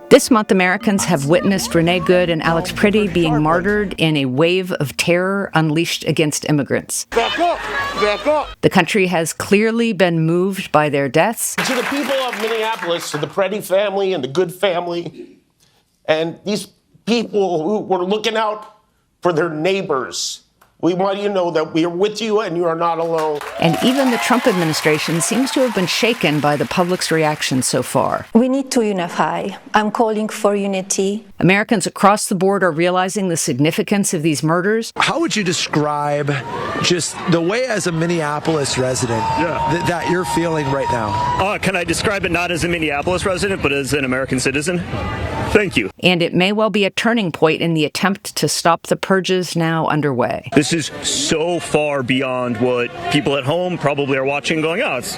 This month, Americans have witnessed Renee Good and Alex Pretti being martyred in a wave of terror unleashed against immigrants. Back up! Back up! The country has clearly been moved by their deaths. To the people of Minneapolis, to the Pretti family and the Good family, and these people who were looking out for their neighbors, we want you to know that we are with you and you are not alone. And even the Trump administration seems to have been shaken by the public's reaction so far. We need to unify. I'm calling for unity. Americans across the board are realizing the significance of these murders. How would you describe just the way as a Minneapolis resident that you're feeling right now? Can I describe it not as a Minneapolis resident, but as an American citizen? Thank you. And it may well be a turning point in the attempt to stop the purges now underway. This is so far beyond what people at home probably are watching going, oh, it's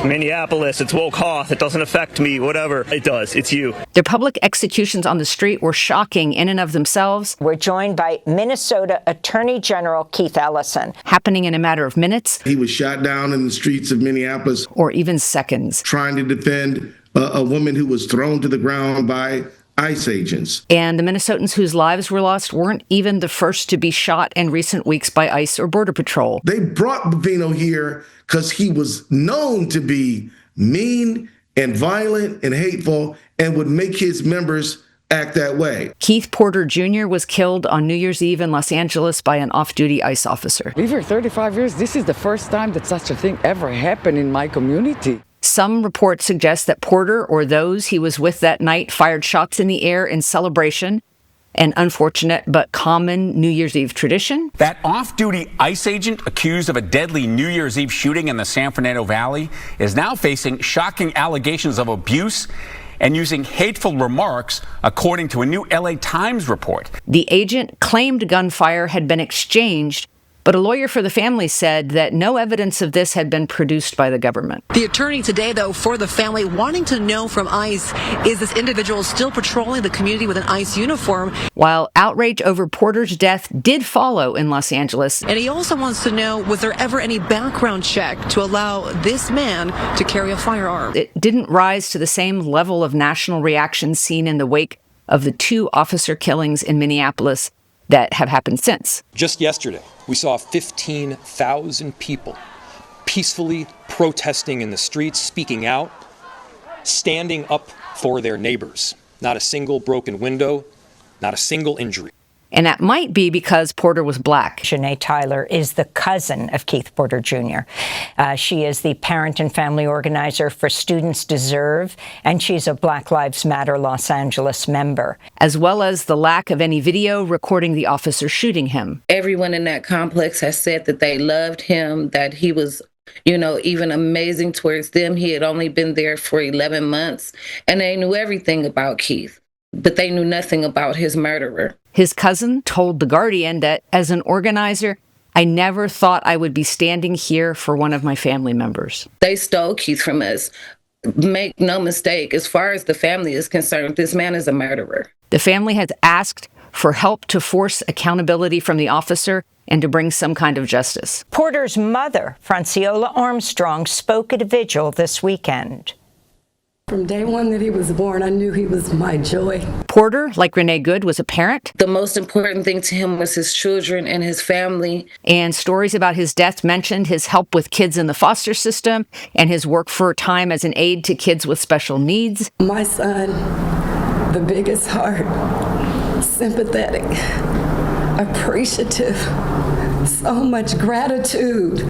Minneapolis, it's woke Hoth, it doesn't affect me, whatever. It does, it's you. Their public executions on the street were shocking in and of themselves. We're joined by Minnesota Attorney General Keith Ellison. Happening in a matter of minutes. He was shot down in the streets of Minneapolis. Or even seconds. Trying to defend a woman who was thrown to the ground by ICE agents. And the Minnesotans whose lives were lost weren't even the first to be shot in recent weeks by ICE or Border Patrol. They brought Bovino here because he was known to be mean and violent and hateful and would make his members act that way. Keith Porter Jr. was killed on New Year's Eve in Los Angeles by an off-duty ICE officer. We've here 35 years. This is the first time that such a thing ever happened in my community. Some reports suggest that Porter or those he was with that night fired shots in the air in celebration, an unfortunate but common New Year's Eve tradition. That off-duty ICE agent accused of a deadly New Year's Eve shooting in the San Fernando Valley is now facing shocking allegations of abuse and using hateful remarks, according to a new LA Times report. The agent claimed gunfire had been exchanged, but a lawyer for the family said that no evidence of this had been produced by the government. The attorney today, though, for the family wanting to know from ICE, is this individual still patrolling the community with an ICE uniform? While outrage over Porter's death did follow in Los Angeles. And he also wants to know, was there ever any background check to allow this man to carry a firearm? It didn't rise to the same level of national reaction seen in the wake of the 2 officer killings in Minneapolis that have happened since. Just yesterday, we saw 15,000 people peacefully protesting in the streets, speaking out, standing up for their neighbors. Not a single broken window, not a single injury. And that might be because Porter was black. Janae Tyler is the cousin of Keith Porter Jr. She is the parent and family organizer for Students Deserve, and she's a Black Lives Matter Los Angeles member. As well as the lack of any video recording the officer shooting him. Everyone in that complex has said that they loved him, that he was, even amazing towards them. He had only been there for 11 months, and they knew everything about Keith, but they knew nothing about his murderer. His cousin told The Guardian that, as an organizer, I never thought I would be standing here for one of my family members. They stole Keith from us. Make no mistake, as far as the family is concerned, this man is a murderer. The family has asked for help to force accountability from the officer and to bring some kind of justice. Porter's mother, Franciola Armstrong, spoke at a vigil this weekend. From day one that he was born, I knew he was my joy. Porter, like Renee Good, was a parent. The most important thing to him was his children and his family. And stories about his death mentioned his help with kids in the foster system and his work for a time as an aide to kids with special needs. My son, the biggest heart, sympathetic, appreciative, so much gratitude.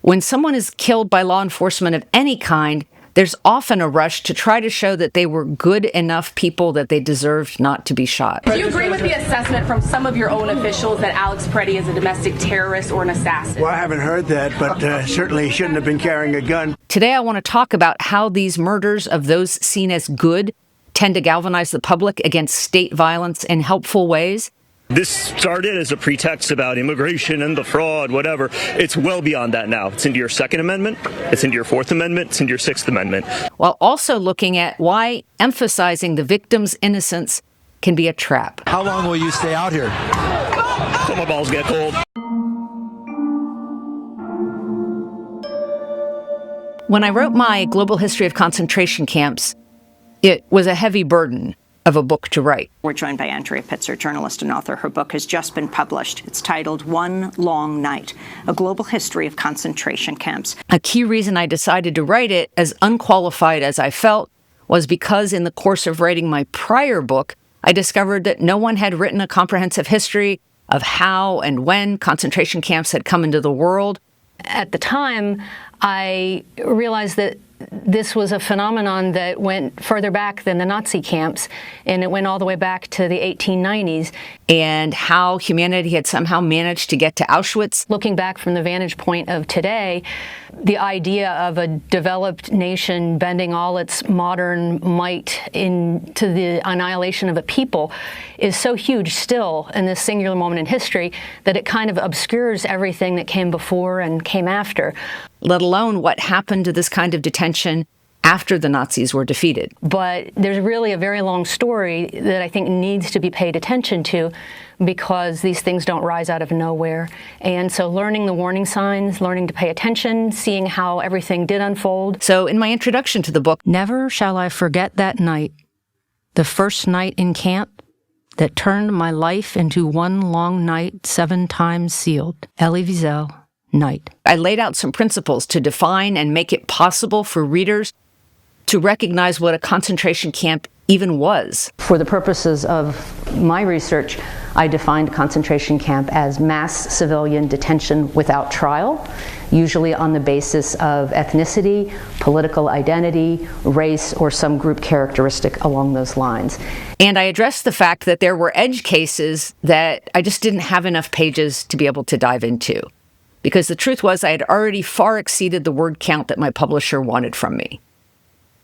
When someone is killed by law enforcement of any kind, there's often a rush to try to show that they were good enough people that they deserved not to be shot. Do you agree with the assessment from some of your own officials that Alex Pretti is a domestic terrorist or an assassin? Well, I haven't heard that, but certainly he shouldn't have been carrying a gun. Today, I want to talk about how these murders of those seen as good tend to galvanize the public against state violence in helpful ways. This started as a pretext about immigration and the fraud, whatever. It's well beyond that now. It's into your Second Amendment, it's into your Fourth Amendment, it's into your Sixth Amendment. While also looking at why emphasizing the victim's innocence can be a trap. How long will you stay out here? Till my balls get cold. When I wrote my global history of concentration camps, it was a heavy burden of a book to write. We're joined by Andrea Pitzer, journalist and author. Her book has just been published. It's titled One Long Night, A Global History of Concentration Camps. A key reason I decided to write it, as unqualified as I felt, was because in the course of writing my prior book, I discovered that no one had written a comprehensive history of how and when concentration camps had come into the world. At the time, I realized that this was a phenomenon that went further back than the Nazi camps, and it went all the way back to the 1890s. And how humanity had somehow managed to get to Auschwitz. Looking back from the vantage point of today, the idea of a developed nation bending all its modern might into the annihilation of a people is so huge still in this singular moment in history that it kind of obscures everything that came before and came after. Let alone what happened to this kind of detention after the Nazis were defeated. But there's really a very long story that I think needs to be paid attention to because these things don't rise out of nowhere. And so learning the warning signs, learning to pay attention, seeing how everything did unfold. So in my introduction to the book, never shall I forget that night, the first night in camp that turned my life into one long night, 7 times sealed. Elie Wiesel, Night. I laid out some principles to define and make it possible for readers to recognize what a concentration camp even was. For the purposes of my research, I defined concentration camp as mass civilian detention without trial, usually on the basis of ethnicity, political identity, race, or some group characteristic along those lines. And I addressed the fact that there were edge cases that I just didn't have enough pages to be able to dive into. Because the truth was I had already far exceeded the word count that my publisher wanted from me.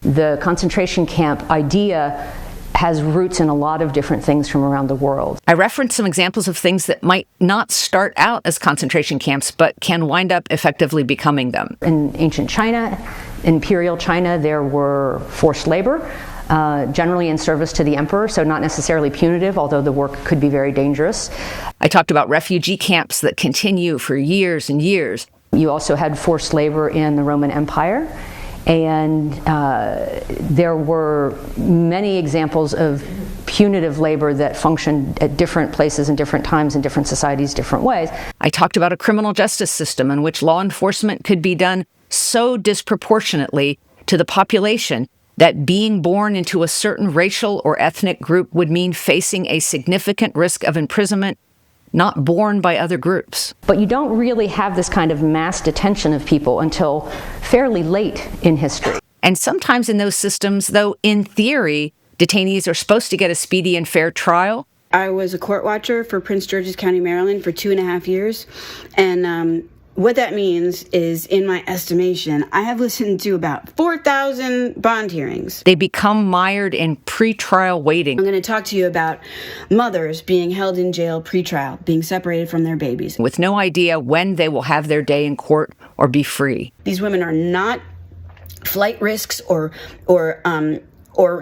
The concentration camp idea has roots in a lot of different things from around the world. I referenced some examples of things that might not start out as concentration camps, but can wind up effectively becoming them. In ancient China, imperial China, there were forced labor, generally in service to the emperor, so not necessarily punitive, although the work could be very dangerous. I talked about refugee camps that continue for years and years. You also had forced labor in the Roman Empire. And there were many examples of punitive labor that functioned at different places and different times in different societies, different ways. I talked about a criminal justice system in which law enforcement could be done so disproportionately to the population that being born into a certain racial or ethnic group would mean facing a significant risk of imprisonment not borne by other groups. But you don't really have this kind of mass detention of people until fairly late in history. And sometimes in those systems, though, in theory, detainees are supposed to get a speedy and fair trial. I was a court watcher for Prince George's County, Maryland for 2.5 years. And what that means is, in my estimation, I have listened to about 4,000 bond hearings. They become mired in pretrial waiting. I'm going to talk to you about mothers being held in jail pretrial, being separated from their babies, with no idea when they will have their day in court or be free. These women are not flight risks or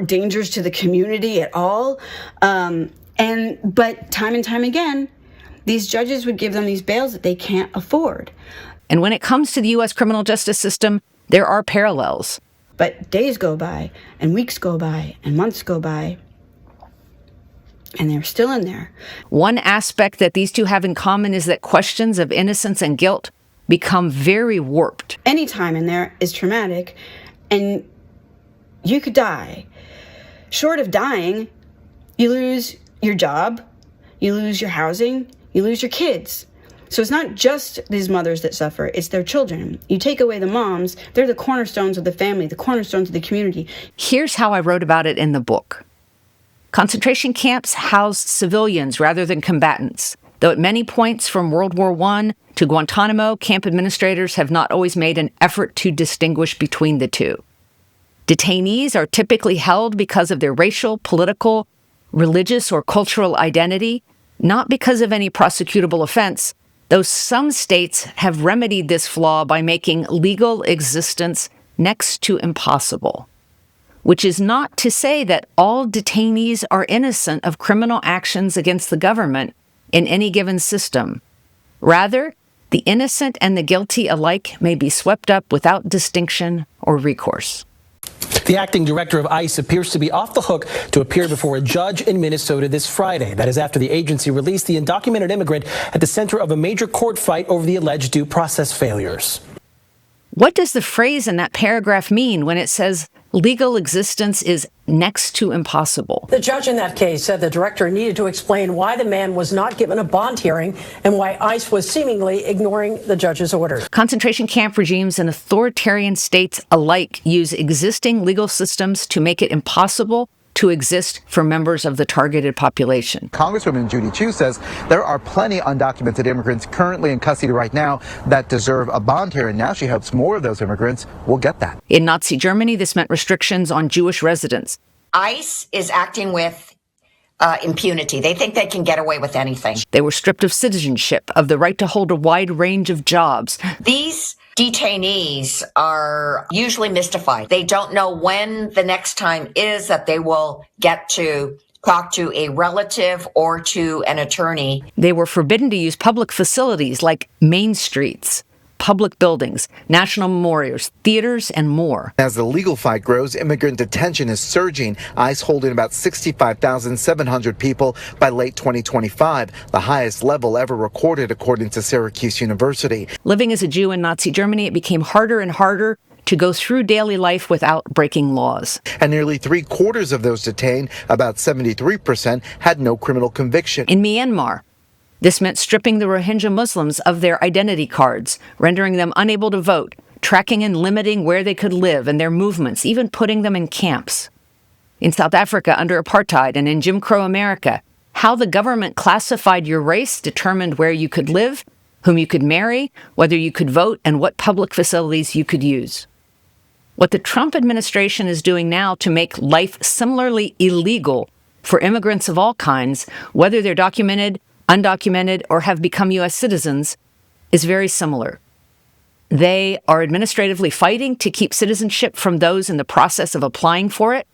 dangers to the community at all. But time and time again, these judges would give them these bails that they can't afford. And when it comes to the U.S. criminal justice system, there are parallels. But days go by, and weeks go by, and months go by, and they're still in there. One aspect that these two have in common is that questions of innocence and guilt become very warped. Any time in there is traumatic, and you could die. Short of dying, you lose your job, you lose your housing, you lose your kids. So it's not just these mothers that suffer, it's their children. You take away the moms, they're the cornerstones of the family, the cornerstones of the community. Here's how I wrote about it in the book. Concentration camps housed civilians rather than combatants, though at many points from World War I to Guantanamo, camp administrators have not always made an effort to distinguish between the two. Detainees are typically held because of their racial, political, religious, or cultural identity, not because of any prosecutable offense, though some states have remedied this flaw by making legal existence next to impossible. Which is not to say that all detainees are innocent of criminal actions against the government in any given system. Rather, the innocent and the guilty alike may be swept up without distinction or recourse. The acting director of ICE appears to be off the hook to appear before a judge in Minnesota this Friday. That is after the agency released the undocumented immigrant at the center of a major court fight over the alleged due process failures. What does the phrase in that paragraph mean when it says legal existence is next to impossible? The judge in that case said the director needed to explain why the man was not given a bond hearing and why ICE was seemingly ignoring the judge's orders. Concentration camp regimes and authoritarian states alike use existing legal systems to make it impossible to exist for members of the targeted population. Congresswoman Judy Chu says there are plenty undocumented immigrants currently in custody right now that deserve a bond hearing. Now she hopes more of those immigrants will get that. In Nazi Germany, this meant restrictions on Jewish residents. ICE is acting with impunity. They think they can get away with anything. They were stripped of citizenship, of the right to hold a wide range of jobs. These detainees are usually mystified. They don't know when the next time is that they will get to talk to a relative or to an attorney. They were forbidden to use public facilities like main streets, public buildings, national memorials, theaters, and more. As the legal fight grows, immigrant detention is surging. ICE holding about 65,700 people by late 2025, the highest level ever recorded, according to Syracuse University. Living as a Jew in Nazi Germany, it became harder and harder to go through daily life without breaking laws. And nearly 3/4 of those detained, about 73%, had no criminal conviction. In Myanmar, this meant stripping the Rohingya Muslims of their identity cards, rendering them unable to vote, tracking and limiting where they could live and their movements, even putting them in camps. In South Africa under apartheid and in Jim Crow America, how the government classified your race determined where you could live, whom you could marry, whether you could vote, and what public facilities you could use. What the Trump administration is doing now to make life similarly illegal for immigrants of all kinds, whether they're documented, undocumented, or have become U.S. citizens, is very similar. They are administratively fighting to keep citizenship from those in the process of applying for it.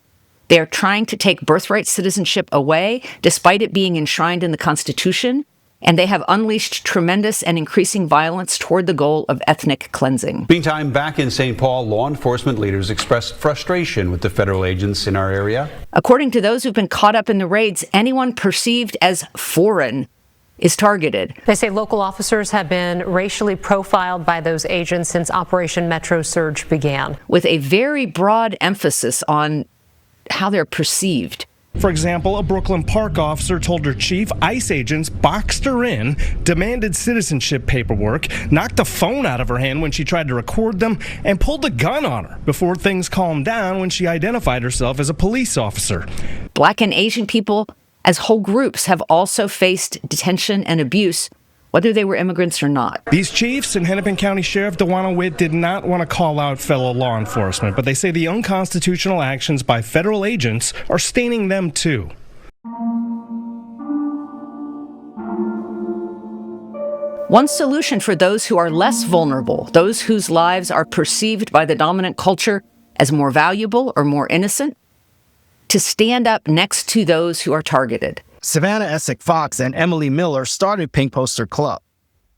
They are trying to take birthright citizenship away, despite it being enshrined in the Constitution, and they have unleashed tremendous and increasing violence toward the goal of ethnic cleansing. Meantime, back in St. Paul, law enforcement leaders expressed frustration with the federal agents in our area. According to those who've been caught up in the raids, anyone perceived as foreign is targeted. They say local officers have been racially profiled by those agents since Operation Metro Surge began, with a very broad emphasis on how they're perceived. For example, a Brooklyn Park officer told her chief ICE agents boxed her in, demanded citizenship paperwork, knocked the phone out of her hand when she tried to record them, and pulled a gun on her before things calmed down when she identified herself as a police officer. Black and Asian people as whole groups have also faced detention and abuse, whether they were immigrants or not. These chiefs and Hennepin County Sheriff DeWanna Witt did not want to call out fellow law enforcement, but they say the unconstitutional actions by federal agents are staining them too. One solution for those who are less vulnerable, those whose lives are perceived by the dominant culture as more valuable or more innocent, to stand up next to those who are targeted. Savannah Essick Fox and Emily Miller started Pink Poster Club.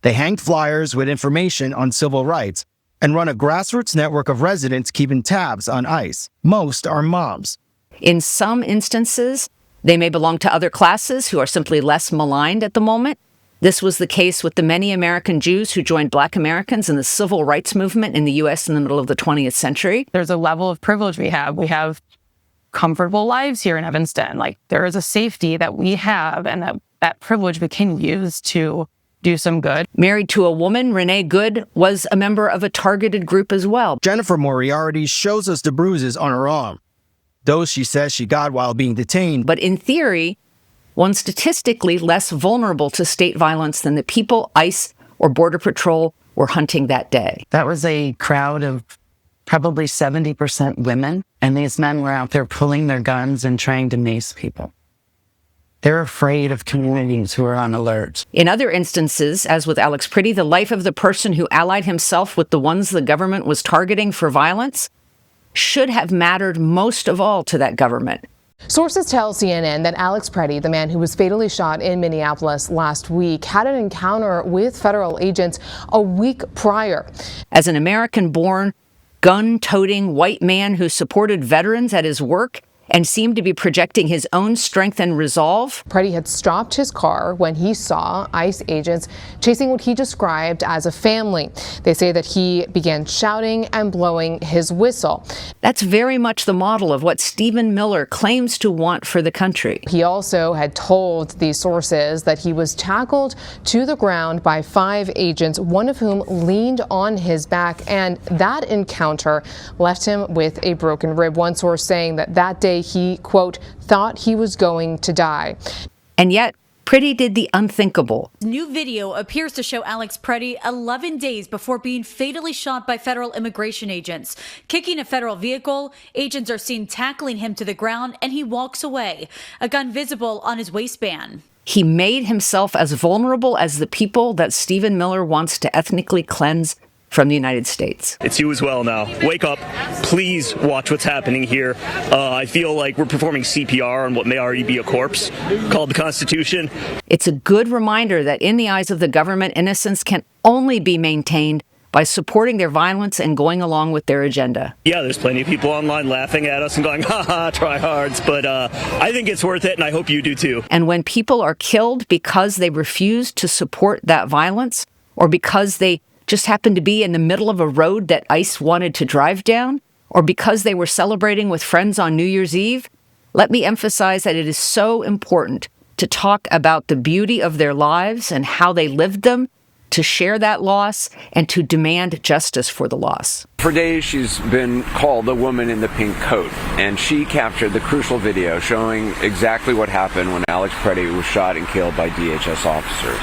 They hang flyers with information on civil rights and run a grassroots network of residents keeping tabs on ICE. Most are moms. In some instances, they may belong to other classes who are simply less maligned at the moment. This was the case with the many American Jews who joined Black Americans in the civil rights movement in the U.S. in the middle of the 20th century. There's a level of privilege we have. We have comfortable lives here in Evanston. Like, there is a safety that we have, and that privilege we can use to do some good. Married to a woman, Renee Good was a member of a targeted group as well. Jennifer Moriarty shows us the bruises on her arm. Those she says she got while being detained. But in theory, one statistically less vulnerable to state violence than the people ICE or Border Patrol were hunting that day. That was a crowd of probably 70% women, and these men were out there pulling their guns and trying to mace people. They're afraid of communities who are on alert. In other instances, as with Alex Pretti, the life of the person who allied himself with the ones the government was targeting for violence should have mattered most of all to that government. Sources tell CNN that Alex Pretti, the man who was fatally shot in Minneapolis last week, had an encounter with federal agents a week prior. As an American-born, gun-toting white man who supported veterans at his work and seemed to be projecting his own strength and resolve, Pretti had stopped his car when he saw ICE agents chasing what he described as a family. They say that he began shouting and blowing his whistle. That's very much the model of what Stephen Miller claims to want for the country. He also had told these sources that he was tackled to the ground by 5 agents, one of whom leaned on his back, and that encounter left him with a broken rib. One source saying that that day he, quote, thought he was going to die. And yet, Pretti did the unthinkable. New video appears to show Alex Pretti 11 days before being fatally shot by federal immigration agents. Kicking a federal vehicle, agents are seen tackling him to the ground, and he walks away, a gun visible on his waistband. He made himself as vulnerable as the people that Stephen Miller wants to ethnically cleanse from the United States. It's you as well now. Wake up. Please watch what's happening here. I feel like we're performing CPR on what may already be a corpse called the Constitution. It's a good reminder that in the eyes of the government, innocence can only be maintained by supporting their violence and going along with their agenda. Yeah, there's plenty of people online laughing at us and going, ha, tryhards, but I think it's worth it, and I hope you do too. And when people are killed because they refuse to support that violence, or because they just happened to be in the middle of a road that ICE wanted to drive down, or because they were celebrating with friends on New Year's Eve, let me emphasize that it is so important to talk about the beauty of their lives and how they lived them, to share that loss, and to demand justice for the loss. For days, she's been called the woman in the pink coat, and she captured the crucial video showing exactly what happened when Alex Pretti was shot and killed by DHS officers.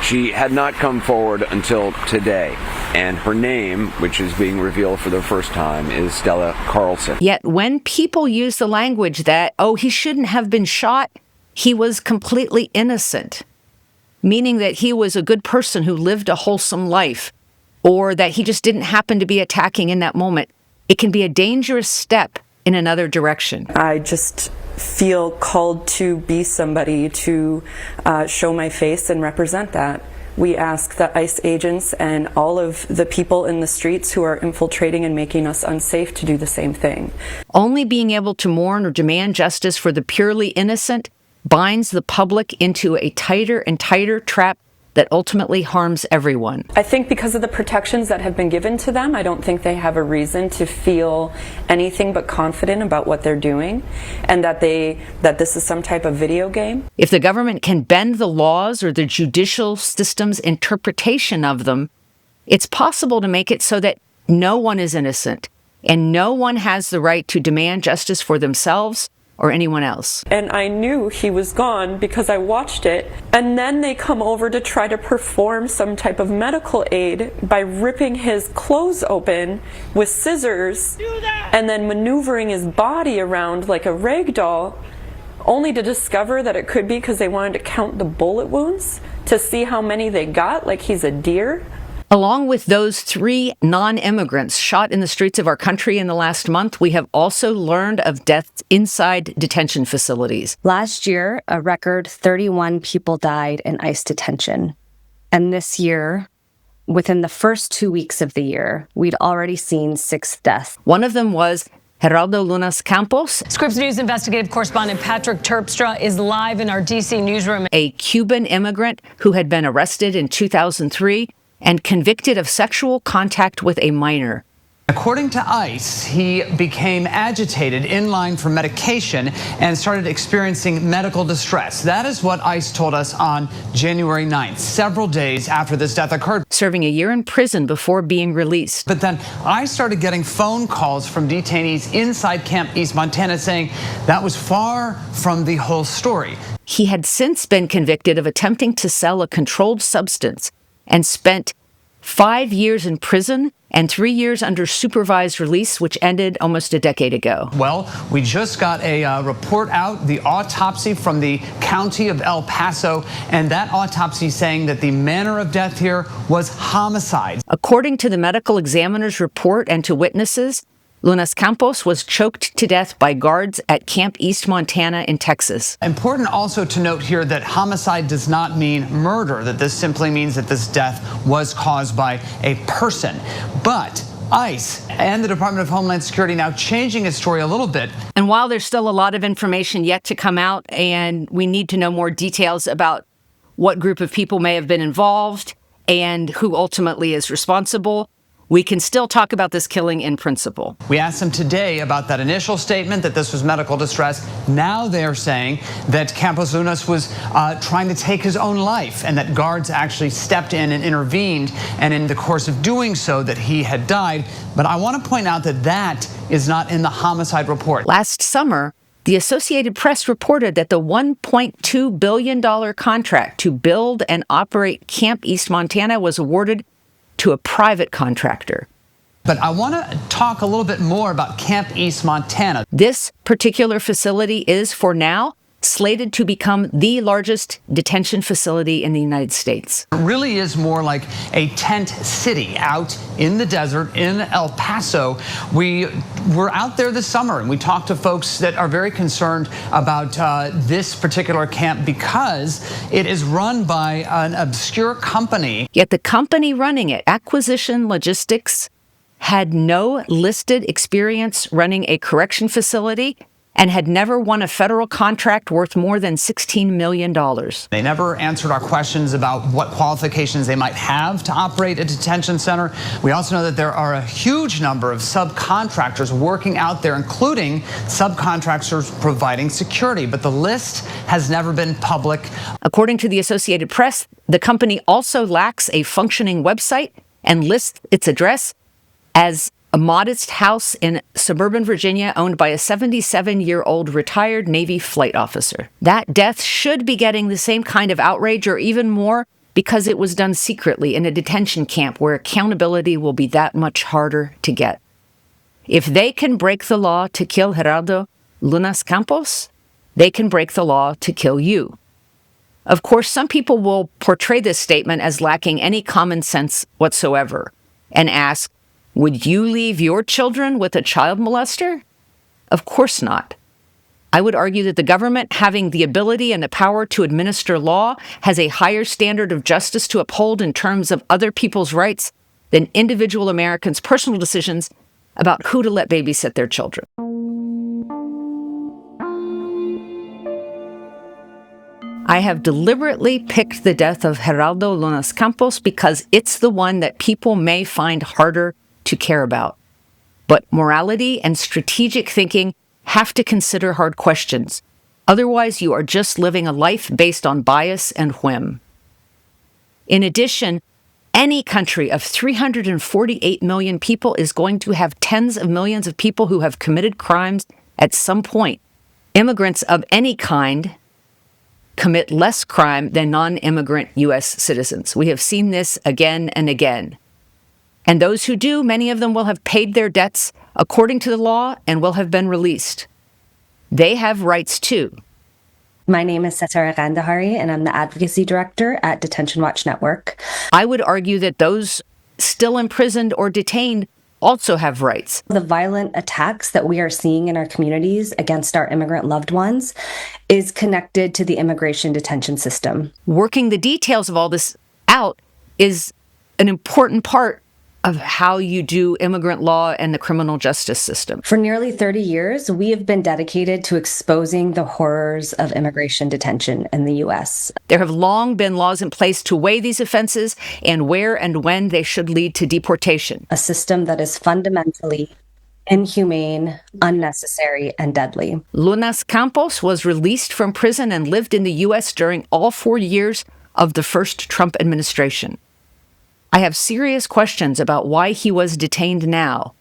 She had not come forward until today, and her name, which is being revealed for the first time, is Stella Carlson. Yet when people use the language that, oh, he shouldn't have been shot, he was completely innocent, meaning that he was a good person who lived a wholesome life, or that he just didn't happen to be attacking in that moment, it can be a dangerous step in another direction. I just feel called to be somebody to show my face and represent that. We ask the ICE agents and all of the people in the streets who are infiltrating and making us unsafe to do the same thing. Only being able to mourn or demand justice for the purely innocent binds the public into a tighter and tighter trap that ultimately harms everyone. I think because of the protections that have been given to them, I don't think they have a reason to feel anything but confident about what they're doing, and that this is some type of video game. If the government can bend the laws or the judicial system's interpretation of them, it's possible to make it so that no one is innocent and no one has the right to demand justice for themselves or anyone else. And I knew he was gone because I watched it. And then they come over to try to perform some type of medical aid by ripping his clothes open with scissors and then maneuvering his body around like a rag doll, only to discover that it could be because they wanted to count the bullet wounds to see how many they got, like he's a deer. Along with those 3 non-immigrants shot in the streets of our country in the last month, we have also learned of deaths inside detention facilities. Last year, a record 31 people died in ICE detention. And this year, within the first 2 weeks of the year, we'd already seen 6 deaths. One of them was Geraldo Campos. Scripps News investigative correspondent Patrick Terpstra is live in our D.C. newsroom. A Cuban immigrant who had been arrested in 2003 and convicted of sexual contact with a minor. According to ICE, he became agitated in line for medication and started experiencing medical distress. That is what ICE told us on January 9th, several days after this death occurred. Serving a year in prison before being released. But then ICE started getting phone calls from detainees inside Camp East Montana saying that was far from the whole story. He had since been convicted of attempting to sell a controlled substance and spent 5 years in prison and 3 years under supervised release, which ended almost a decade ago. Well, we just got a report out, the autopsy from the county of El Paso, and that autopsy saying that the manner of death here was homicide. According to the medical examiner's report and to witnesses, Lunas Campos was choked to death by guards at Camp East Montana in Texas. Important also to note here that homicide does not mean murder, that this simply means that this death was caused by a person. But ICE and the Department of Homeland Security now changing its story a little bit. And while there's still a lot of information yet to come out, and we need to know more details about what group of people may have been involved and who ultimately is responsible, we can still talk about this killing in principle. We asked them today about that initial statement that this was medical distress. Now they're saying that Campos Lunas was trying to take his own life and that guards actually stepped in and intervened, and in the course of doing so that he had died. But I want to point out that that is not in the homicide report. Last summer, the Associated Press reported that the $1.2 billion contract to build and operate Camp East Montana was awarded to a private contractor. But I want to talk a little bit more about Camp East Montana. This particular facility is, for now, slated to become the largest detention facility in the United States. It really is more like a tent city out in the desert in El Paso. We were out there this summer and we talked to folks that are very concerned about this particular camp because it is run by an obscure company. Yet the company running it, Acquisition Logistics, had no listed experience running a correction facility and had never won a federal contract worth more than $16 million. They never answered our questions about what qualifications they might have to operate a detention center. We also know that there are a huge number of subcontractors working out there, including subcontractors providing security, but the list has never been public. According to the Associated Press, the company also lacks a functioning website and lists its address as a modest house in suburban Virginia owned by a 77-year-old retired Navy flight officer. That death should be getting the same kind of outrage or even more because it was done secretly in a detention camp where accountability will be that much harder to get. If they can break the law to kill Geraldo Lunas Campos, they can break the law to kill you. Of course, some people will portray this statement as lacking any common sense whatsoever and ask, would you leave your children with a child molester? Of course not. I would argue that the government, having the ability and the power to administer law, has a higher standard of justice to uphold in terms of other people's rights than individual Americans' personal decisions about who to let babysit their children. I have deliberately picked the death of Geraldo Lunas Campos because it's the one that people may find harder to care about. But morality and strategic thinking have to consider hard questions. Otherwise, you are just living a life based on bias and whim. In addition, any country of 348 million people is going to have tens of millions of people who have committed crimes at some point. Immigrants of any kind commit less crime than non-immigrant U.S. citizens. We have seen this again and again. And those who do, many of them will have paid their debts according to the law and will have been released. They have rights too. My name is Satara Gandahari, and I'm the Advocacy Director at Detention Watch Network. I would argue that those still imprisoned or detained also have rights. The violent attacks that we are seeing in our communities against our immigrant loved ones is connected to the immigration detention system. Working the details of all this out is an important part of how you do immigrant law and the criminal justice system. For nearly 30 years, we have been dedicated to exposing the horrors of immigration detention in the U.S. There have long been laws in place to weigh these offenses and where and when they should lead to deportation. A system that is fundamentally inhumane, unnecessary, and deadly. Lunas Campos was released from prison and lived in the U.S. during all 4 years of the first Trump administration. I have serious questions about why he was detained now.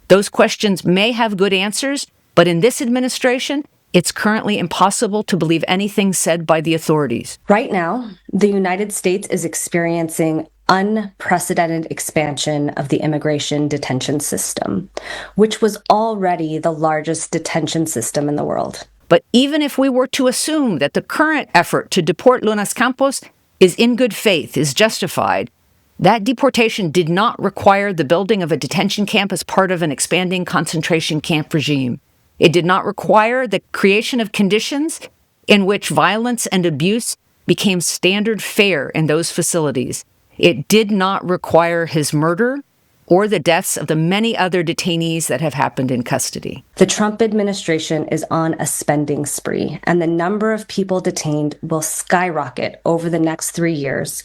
Those questions may have good answers, but in this administration, it's currently impossible to believe anything said by the authorities. Right now, the United States is experiencing unprecedented expansion of the immigration detention system, which was already the largest detention system in the world. But even if we were to assume that the current effort to deport Lunas Campos is in good faith, is justified, That deportation did not require the building of a detention camp as part of an expanding concentration camp regime. It did not require the creation of conditions in which violence and abuse became standard fare in those facilities. It did not require his murder or the deaths of the many other detainees that have happened in custody. The Trump administration is on a spending spree, and the number of people detained will skyrocket over the next 3 years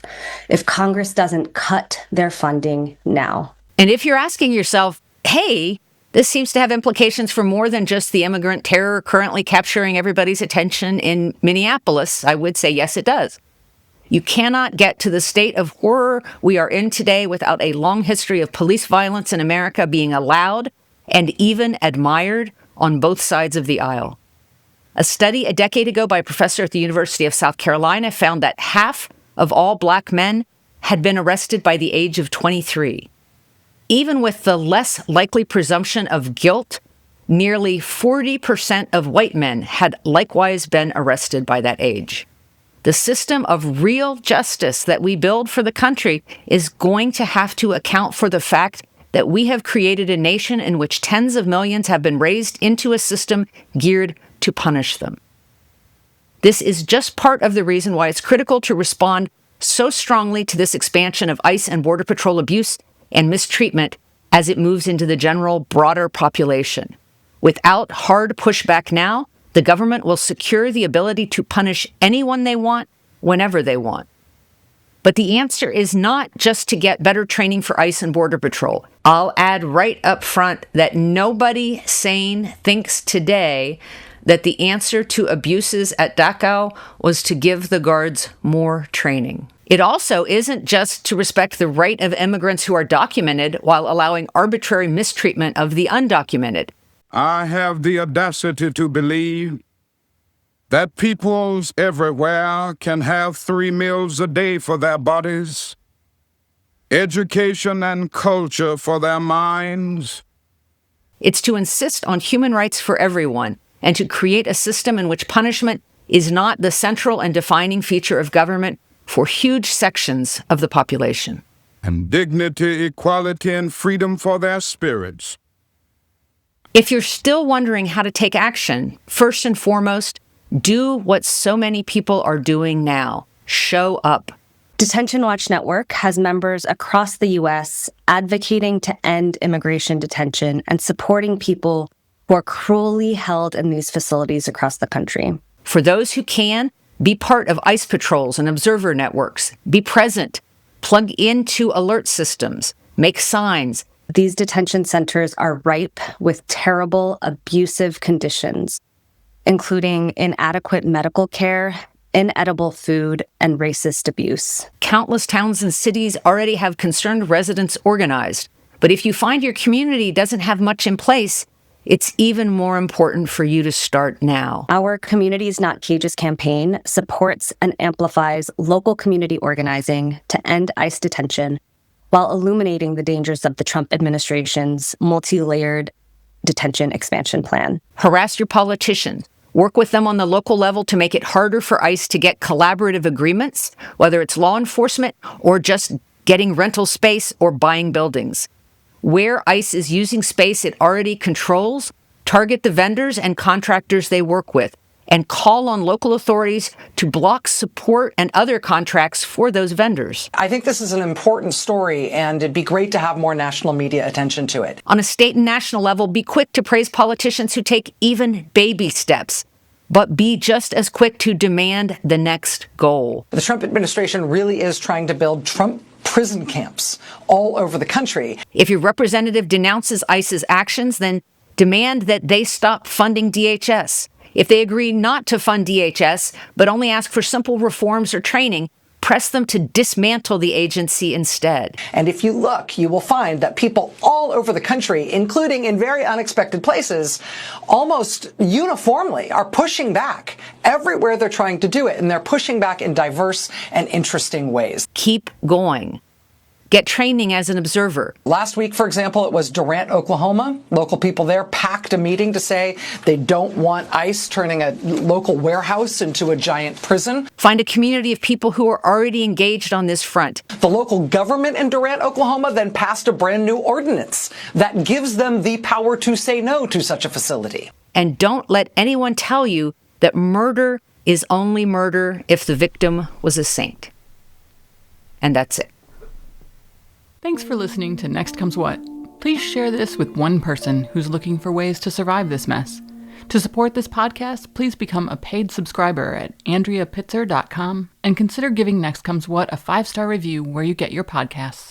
if Congress doesn't cut their funding now. And if you're asking yourself, hey, this seems to have implications for more than just the immigrant terror currently capturing everybody's attention in Minneapolis, I would say yes, it does. You cannot get to the state of horror we are in today without a long history of police violence in America being allowed and even admired on both sides of the aisle. A study a decade ago by a professor at the University of South Carolina found that half of all black men had been arrested by the age of 23. Even with the less likely presumption of guilt, nearly 40% of white men had likewise been arrested by that age. The system of real justice that we build for the country is going to have to account for the fact that we have created a nation in which tens of millions have been raised into a system geared to punish them. This is just part of the reason why it's critical to respond so strongly to this expansion of ICE and Border Patrol abuse and mistreatment as it moves into the general, broader population. Without hard pushback now, the government will secure the ability to punish anyone they want, whenever they want. But the answer is not just to get better training for ICE and Border Patrol. I'll add right up front that nobody sane thinks today that the answer to abuses at Dachau was to give the guards more training. It also isn't just to respect the right of immigrants who are documented while allowing arbitrary mistreatment of the undocumented. I have the audacity to believe that peoples everywhere can have 3 meals a day for their bodies, education and culture for their minds. It's to insist on human rights for everyone and to create a system in which punishment is not the central and defining feature of government for huge sections of the population. And dignity, equality, and freedom for their spirits. If you're still wondering how to take action, first and foremost, do what so many people are doing now. Show up. Detention Watch Network has members across the U.S. advocating to end immigration detention and supporting people who are cruelly held in these facilities across the country. For those who can, be part of ICE patrols and observer networks. Be present. Plug into alert systems. Make signs. These detention centers are ripe with terrible, abusive conditions, including inadequate medical care, inedible food, and racist abuse. Countless towns and cities already have concerned residents organized. But if you find your community doesn't have much in place, it's even more important for you to start now. Our Communities Not Cages campaign supports and amplifies local community organizing to end ICE detention while illuminating the dangers of the Trump administration's multi-layered detention expansion plan. Harass your politicians. Work with them on the local level to make it harder for ICE to get collaborative agreements, whether it's law enforcement or just getting rental space or buying buildings. Where ICE is using space it already controls, target the vendors and contractors they work with, and call on local authorities to block support and other contracts for those vendors. I think this is an important story, and it'd be great to have more national media attention to it. On a state and national level, be quick to praise politicians who take even baby steps, but be just as quick to demand the next goal. The Trump administration really is trying to build Trump prison camps all over the country. If your representative denounces ICE's actions, then demand that they stop funding DHS. If they agree not to fund DHS, but only ask for simple reforms or training, press them to dismantle the agency instead. And if you look, you will find that people all over the country, including in very unexpected places, almost uniformly are pushing back everywhere they're trying to do it. And they're pushing back in diverse and interesting ways. Keep going. Get training as an observer. Last week, for example, it was Durant, Oklahoma. Local people there packed a meeting to say they don't want ICE turning a local warehouse into a giant prison. Find a community of people who are already engaged on this front. The local government in Durant, Oklahoma then passed a brand new ordinance that gives them the power to say no to such a facility. And don't let anyone tell you that murder is only murder if the victim was a saint. And that's it. Thanks for listening to Next Comes What. Please share this with one person who's looking for ways to survive this mess. To support this podcast, please become a paid subscriber at AndreaPitzer.com and consider giving Next Comes What a 5-star review where you get your podcasts.